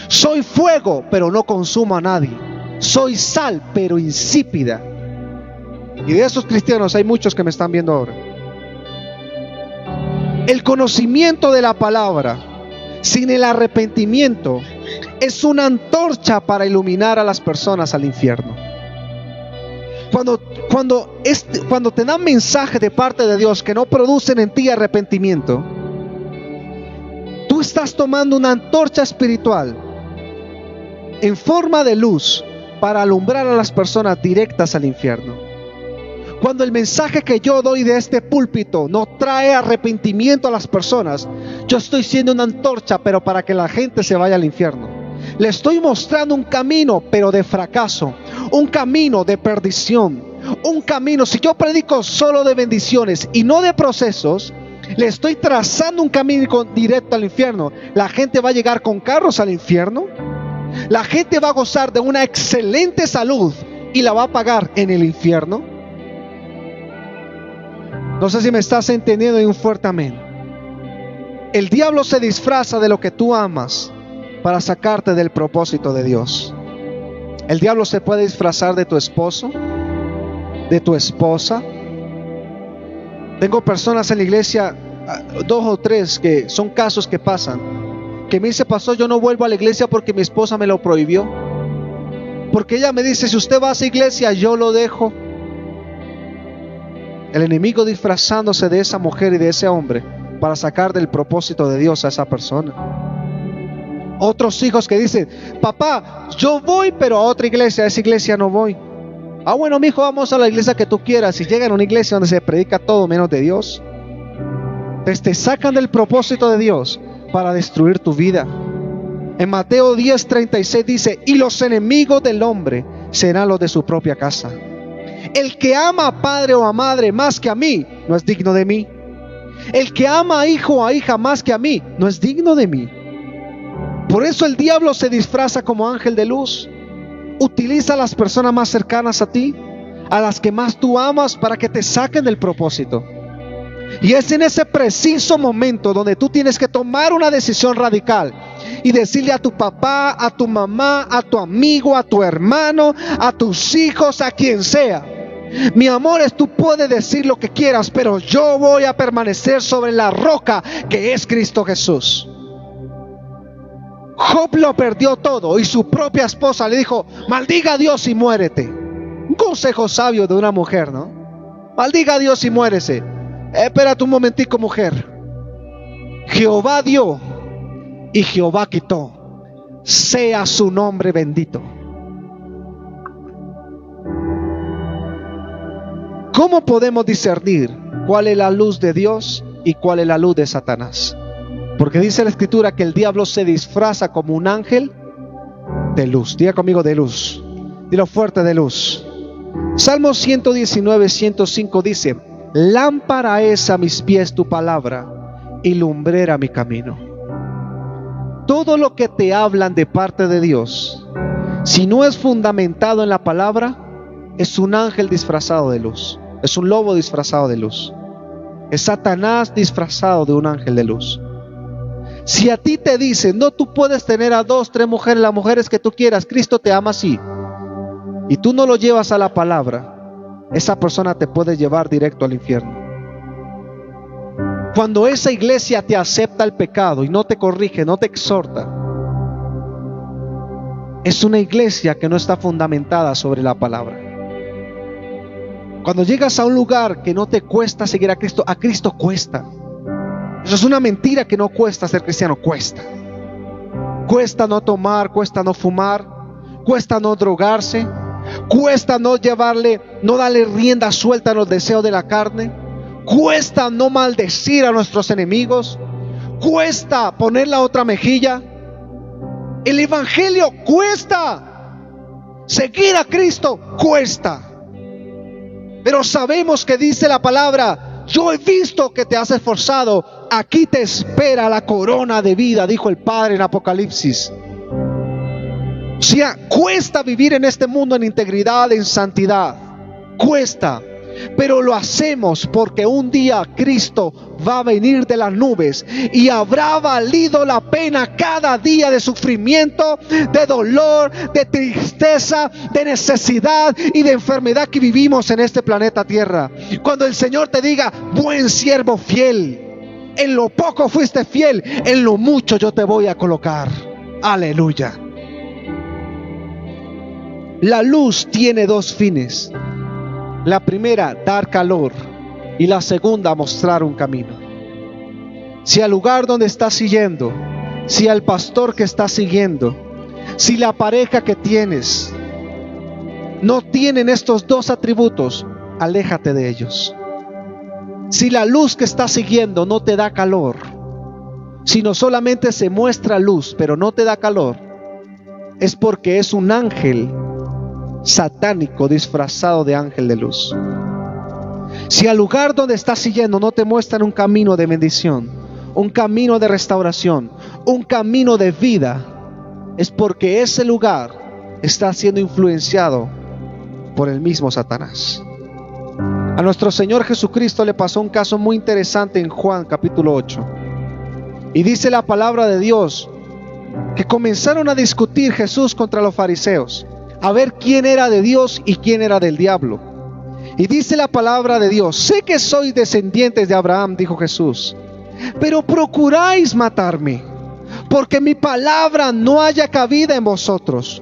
Soy fuego, pero no consumo a nadie. Soy sal, pero insípida. Y de esos cristianos hay muchos que me están viendo ahora. El conocimiento de la palabra sin el arrepentimiento es una antorcha para iluminar a las personas al infierno. Cuando te dan mensajes de parte de Dios que no producen en ti arrepentimiento, tú estás tomando una antorcha espiritual en forma de luz para alumbrar a las personas directas al infierno. Cuando el mensaje que yo doy de este púlpito no trae arrepentimiento a las personas, yo estoy siendo una antorcha, pero para que la gente se vaya al infierno. Le estoy mostrando un camino, pero de fracaso, un camino de perdición, un camino. Si yo predico solo de bendiciones y no de procesos, Le estoy trazando un camino directo al infierno. La gente va a llegar con carros al infierno. La gente va a gozar de una excelente salud y la va a pagar en el infierno. No sé si me estás entendiendo. Y un fuerte amén. El diablo se disfraza de lo que tú amas para sacarte del propósito de Dios. El diablo se puede disfrazar de tu esposo, de tu esposa. Tengo personas en la iglesia, 2 o 3, que son casos que pasan, que me dice: pastor, yo no vuelvo a la iglesia porque mi esposa me lo prohibió. Porque ella me dice: si usted va a esa iglesia, yo lo dejo. El enemigo disfrazándose de esa mujer y de ese hombre para sacar del propósito de Dios a esa persona. Otros hijos que dicen: papá, yo voy pero a otra iglesia, a esa iglesia no voy. Ah, bueno, mijo, vamos a la iglesia que tú quieras. Y llegan a una iglesia donde se predica todo menos de Dios. Entonces te sacan del propósito de Dios para destruir tu vida. En Mateo 10:36 dice: y los enemigos del hombre serán los de su propia casa. El que ama a padre o a madre más que a mí, no es digno de mí. El que ama a hijo o a hija más que a mí, no es digno de mí. Por eso el diablo se disfraza como ángel de luz. Utiliza a las personas más cercanas a ti, a las que más tú amas, para que te saquen del propósito. Y es en ese preciso momento donde tú tienes que tomar una decisión radical y decirle a tu papá, a tu mamá, a tu amigo, a tu hermano, a tus hijos, a quien sea: mi amores, tú puedes decir lo que quieras, pero yo voy a permanecer sobre la roca que es Cristo Jesús. Job lo perdió todo y su propia esposa le dijo: maldiga a Dios y muérete. Un consejo sabio de una mujer, ¿no? Maldiga a Dios y muérese. Espérate un momentico, mujer. Jehová dio y Jehová quitó. Sea su nombre bendito. ¿Cómo podemos discernir cuál es la luz de Dios y cuál es la luz de Satanás? Porque dice la escritura que el diablo se disfraza como un ángel de luz. Diga conmigo: de luz. Dilo fuerte: de luz. Salmo 119:105 dice: lámpara es a mis pies tu palabra y lumbrera mi camino. Todo lo que te hablan de parte de Dios, si no es fundamentado en la palabra, es un ángel disfrazado de luz. Es un lobo disfrazado de luz. Es Satanás disfrazado de un ángel de luz. Si a ti te dicen: no, tú puedes tener a 2, 3 mujeres, las mujeres que tú quieras, Cristo te ama así, y tú no lo llevas a la palabra, esa persona te puede llevar directo al infierno. Cuando esa iglesia te acepta el pecado y no te corrige, no te exhorta, es una iglesia que no está fundamentada sobre la palabra. Cuando llegas a un lugar que no te cuesta seguir a Cristo cuesta. Eso es una mentira, que no cuesta ser cristiano. Cuesta. Cuesta no tomar, cuesta no fumar, cuesta no drogarse, cuesta no darle rienda suelta a los deseos de la carne, cuesta no maldecir a nuestros enemigos, cuesta poner la otra mejilla. El evangelio cuesta. Seguir a Cristo cuesta. Pero sabemos que dice la palabra: yo he visto que te has esforzado, aquí te espera la corona de vida, dijo el Padre en Apocalipsis. O sea, cuesta vivir en este mundo en integridad, en santidad. Cuesta. Pero lo hacemos porque un día Cristo va a venir de las nubes y habrá valido la pena cada día de sufrimiento, de dolor, de tristeza, de necesidad y de enfermedad que vivimos en este planeta Tierra. Cuando el Señor te diga: buen siervo fiel, en lo poco fuiste fiel, en lo mucho yo te voy a colocar. Aleluya. La luz tiene 2 fines. La primera, dar calor, y la segunda, mostrar un camino. Si al lugar donde estás siguiendo, si al pastor que estás siguiendo, si la pareja que tienes no tienen estos 2 atributos, aléjate de ellos. Si la luz que estás siguiendo no te da calor, sino solamente se muestra luz pero no te da calor, es porque es un ángel satánico disfrazado de ángel de luz. Si al lugar donde estás siguiendo no te muestran un camino de bendición, un camino de restauración, un camino de vida, es porque ese lugar está siendo influenciado por el mismo Satanás. A nuestro Señor Jesucristo le pasó un caso muy interesante en Juan capítulo 8. Y dice la palabra de Dios que comenzaron a discutir Jesús contra los fariseos, a ver quién era de Dios y quién era del diablo. Y dice la palabra de Dios: sé que sois descendientes de Abraham, dijo Jesús, pero procuráis matarme, porque mi palabra no haya cabida en vosotros.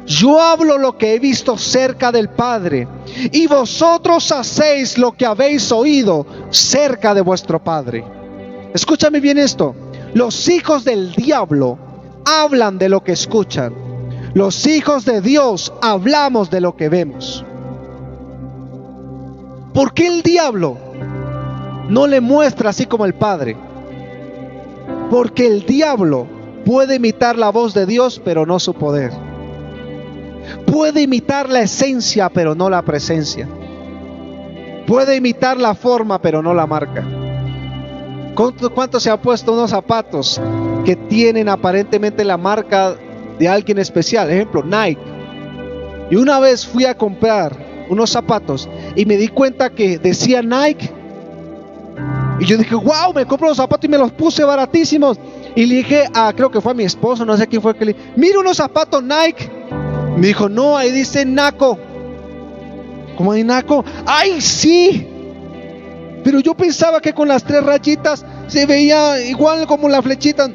Yo hablo lo que he visto cerca del Padre, y vosotros hacéis lo que habéis oído cerca de vuestro padre. Escúchame bien esto: los hijos del diablo hablan de lo que escuchan. Los hijos de Dios hablamos de lo que vemos. ¿Por qué el diablo no le muestra así como el Padre? Porque el diablo puede imitar la voz de Dios, pero no su poder. Puede imitar la esencia, pero no la presencia. Puede imitar la forma, pero no la marca. ¿Cuánto se ha puesto unos zapatos que tienen aparentemente la marca de alguien especial? Ejemplo, Nike. Y una vez fui a comprar unos zapatos y me di cuenta que decía Nike. Y yo dije, wow, me compro los zapatos y me los puse baratísimos. Y le dije, creo que fue a mi esposo, no sé quién fue, que le dije, mira unos zapatos Nike. Me dijo, no, ahí dice Naco. ¿Cómo hay Naco? ¡Ay, sí! Pero yo pensaba que con las 3 rayitas se veía igual como la flechita.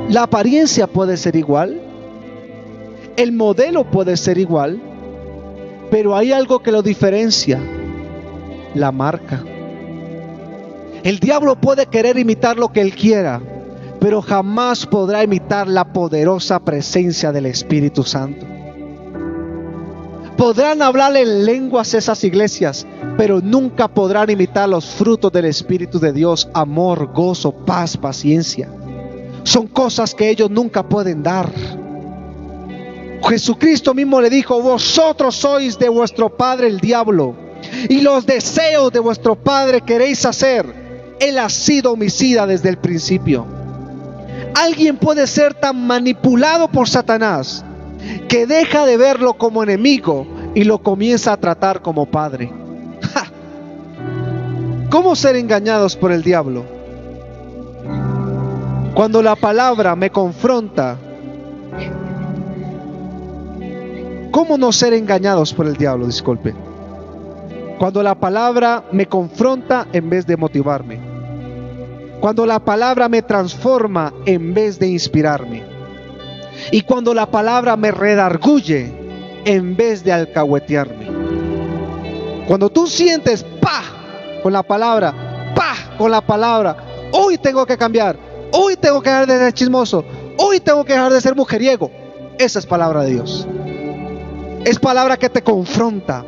La apariencia puede ser igual, el modelo puede ser igual, pero hay algo que lo diferencia: la marca. El diablo puede querer imitar lo que él quiera, pero jamás podrá imitar la poderosa presencia del Espíritu Santo. Podrán hablar en lenguas esas iglesias, pero nunca podrán imitar los frutos del Espíritu de Dios: amor, gozo, paz, paciencia. Son cosas que ellos nunca pueden dar. Jesucristo mismo le dijo: vosotros sois de vuestro padre el diablo, y los deseos de vuestro padre queréis hacer. Él ha sido homicida desde el principio. Alguien puede ser tan manipulado por Satanás que deja de verlo como enemigo y lo comienza a tratar como padre. ¡Ja! ¿Cómo ser engañados por el diablo? Cuando la palabra me confronta, ¿cómo no ser engañados por el diablo? Disculpe. Cuando la palabra me confronta en vez de motivarme. Cuando la palabra me transforma en vez de inspirarme. Y cuando la palabra me redarguye en vez de alcahuetearme. Cuando tú sientes ¡pah! Con la palabra, ¡pah! Con la palabra, hoy tengo que cambiar, hoy tengo que dejar de ser chismoso, hoy tengo que dejar de ser mujeriego. Esa es palabra de Dios. Es palabra que te confronta,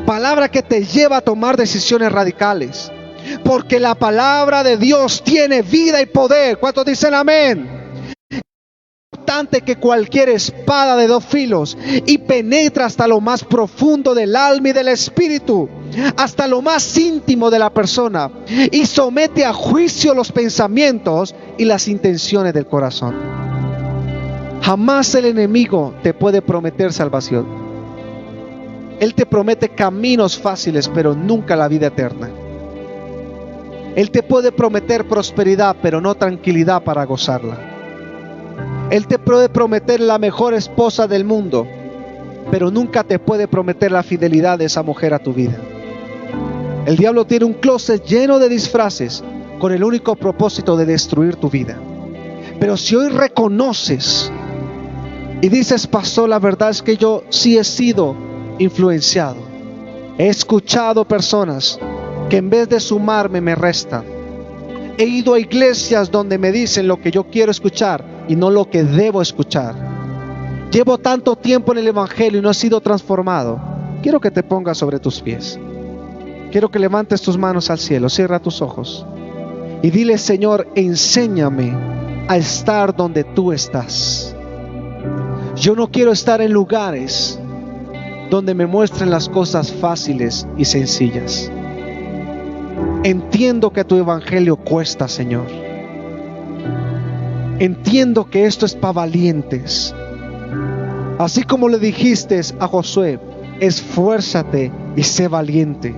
palabra que te lleva a tomar decisiones radicales, porque la palabra de Dios tiene vida y poder. ¿Cuántos dicen amén? Que cualquier espada de 2 filos y penetra hasta lo más profundo del alma y del espíritu, hasta lo más íntimo de la persona, y somete a juicio los pensamientos y las intenciones del corazón. Jamás el enemigo te puede prometer salvación. Él te promete caminos fáciles, pero nunca la vida eterna. Él te puede prometer prosperidad, pero no tranquilidad para gozarla. Él te puede prometer la mejor esposa del mundo, pero nunca te puede prometer la fidelidad de esa mujer a tu vida. El diablo tiene un closet lleno de disfraces con el único propósito de destruir tu vida. Pero si hoy reconoces y dices: pastor, la verdad es que yo sí he sido influenciado. He escuchado personas que en vez de sumarme me restan. He ido a iglesias donde me dicen lo que yo quiero escuchar y no lo que debo escuchar. Llevo tanto tiempo en el evangelio y no he sido transformado. Quiero que te pongas sobre tus pies. Quiero que levantes tus manos al cielo. Cierra tus ojos y dile: Señor, enséñame a estar donde tú estás. Yo no quiero estar en lugares donde me muestren las cosas fáciles y sencillas. Entiendo que tu evangelio cuesta, Señor. Entiendo que esto es para valientes. Así como le dijiste a Josué, esfuérzate y sé valiente.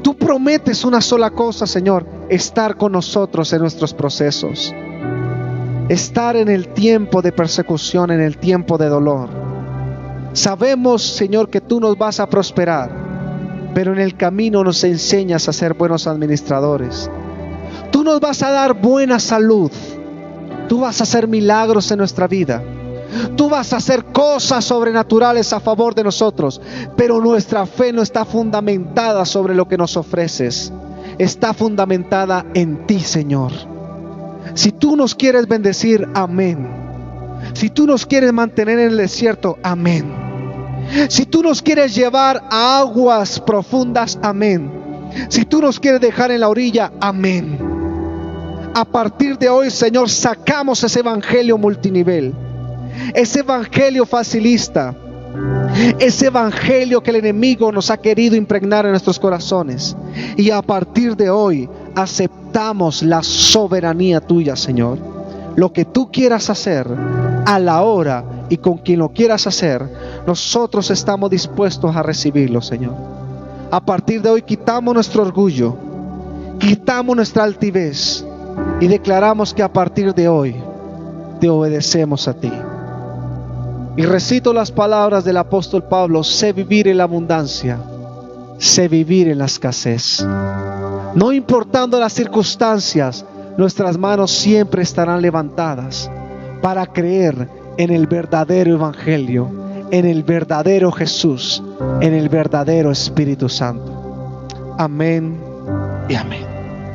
Tú prometes una sola cosa, Señor, estar con nosotros en nuestros procesos. Estar en el tiempo de persecución, en el tiempo de dolor. Sabemos, Señor, que tú nos vas a prosperar, pero en el camino nos enseñas a ser buenos administradores. Tú nos vas a dar buena salud. Tú vas a hacer milagros en nuestra vida. Tú vas a hacer cosas sobrenaturales a favor de nosotros, pero nuestra fe no está fundamentada sobre lo que nos ofreces. Está fundamentada en ti, Señor. Si tú nos quieres bendecir, amén. Si tú nos quieres mantener en el desierto, amén. Si tú nos quieres llevar a aguas profundas, amén. Si tú nos quieres dejar en la orilla, amén. A partir de hoy, Señor, sacamos ese evangelio multinivel, ese evangelio facilista, ese evangelio que el enemigo nos ha querido impregnar en nuestros corazones. Y a partir de hoy aceptamos la soberanía tuya, Señor. Lo que tú quieras hacer, a la hora y con quien lo quieras hacer, nosotros estamos dispuestos a recibirlo, Señor. A partir de hoy quitamos nuestro orgullo, quitamos nuestra altivez y declaramos que a partir de hoy te obedecemos a ti. Y recito las palabras del apóstol Pablo: sé vivir en la abundancia, sé vivir en la escasez. No importando las circunstancias, nuestras manos siempre estarán levantadas para creer en el verdadero evangelio, en el verdadero Jesús, en el verdadero Espíritu Santo. Amén y amén.